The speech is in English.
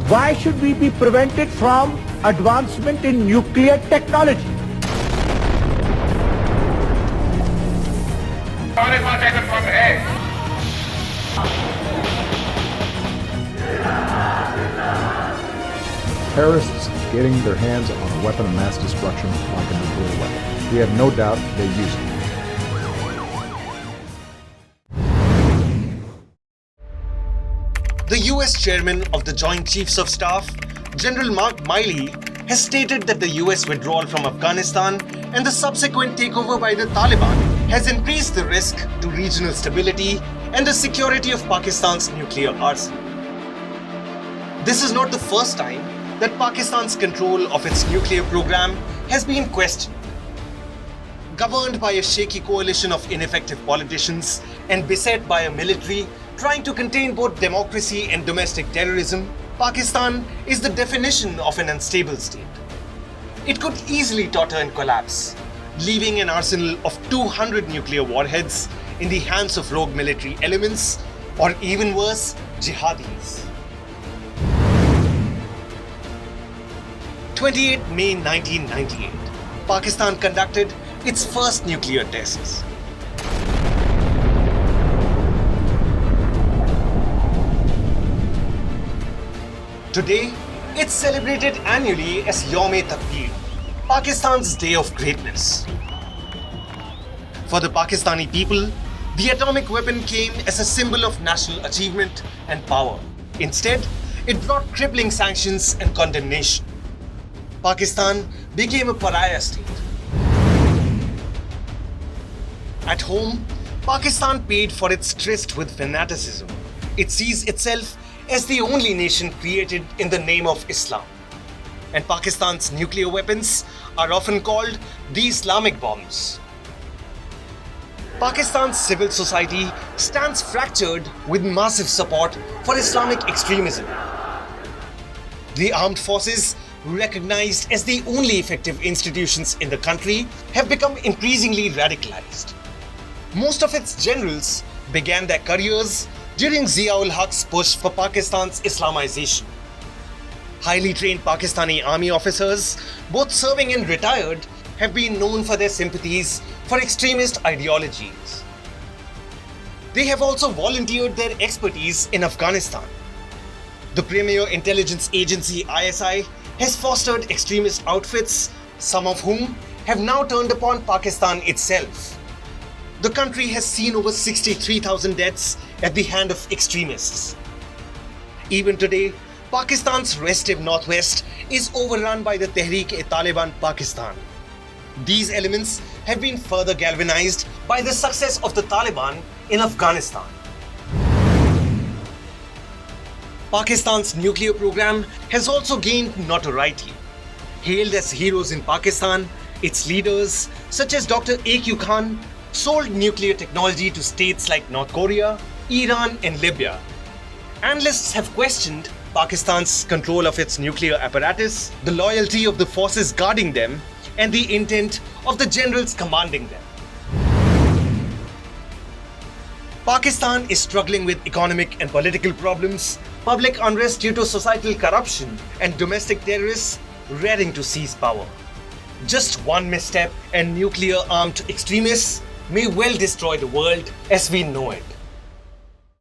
Why should we be prevented from advancement in nuclear technology? Terrorists getting their hands on a weapon of mass destruction like a nuclear weapon. We have no doubt they use it. The US Chairman of the Joint Chiefs of Staff, General Mark Milley, has stated that the US withdrawal from Afghanistan and the subsequent takeover by the Taliban has increased the risk to regional stability and the security of Pakistan's nuclear arsenal. This is not the first time that Pakistan's control of its nuclear program has been questioned. Governed by a shaky coalition of ineffective politicians and beset by a military trying to contain both democracy and domestic terrorism, Pakistan is the definition of an unstable state. It could easily totter and collapse, leaving an arsenal of 200 nuclear warheads in the hands of rogue military elements, or even worse, jihadis. 28 May 1998, Pakistan conducted its first nuclear tests. Today, it's celebrated annually as Yawm-e-Takbir, Pakistan's Day of Greatness. For the Pakistani people, the atomic weapon came as a symbol of national achievement and power. Instead, it brought crippling sanctions and condemnation. Pakistan became a pariah state. At home, Pakistan paid for its tryst with fanaticism. It sees itself as the only nation created in the name of Islam. And Pakistan's nuclear weapons are often called the Islamic bombs. Pakistan's civil society stands fractured with massive support for Islamic extremism. The armed forces, recognized as the only effective institutions in the country, have become increasingly radicalized. Most of its generals began their careers during Zia-ul-Haq's push for Pakistan's Islamization. Highly trained Pakistani army officers, both serving and retired, have been known for their sympathies for extremist ideologies. They have also volunteered their expertise in Afghanistan. The premier intelligence agency ISI has fostered extremist outfits, some of whom have now turned upon Pakistan itself. The country has seen over 63,000 deaths at the hand of extremists. Even today, Pakistan's restive northwest is overrun by the Tehreek-e-Taliban Pakistan. These elements have been further galvanized by the success of the Taliban in Afghanistan. Pakistan's nuclear program has also gained notoriety. Hailed as heroes in Pakistan, its leaders, such as Dr. A.Q. Khan, sold nuclear technology to states like North Korea, Iran, and Libya. Analysts have questioned Pakistan's control of its nuclear apparatus, the loyalty of the forces guarding them, and the intent of the generals commanding them. Pakistan is struggling with economic and political problems, public unrest due to societal corruption, and domestic terrorists raring to seize power. Just one misstep and nuclear-armed extremists may well destroy the world as we know it.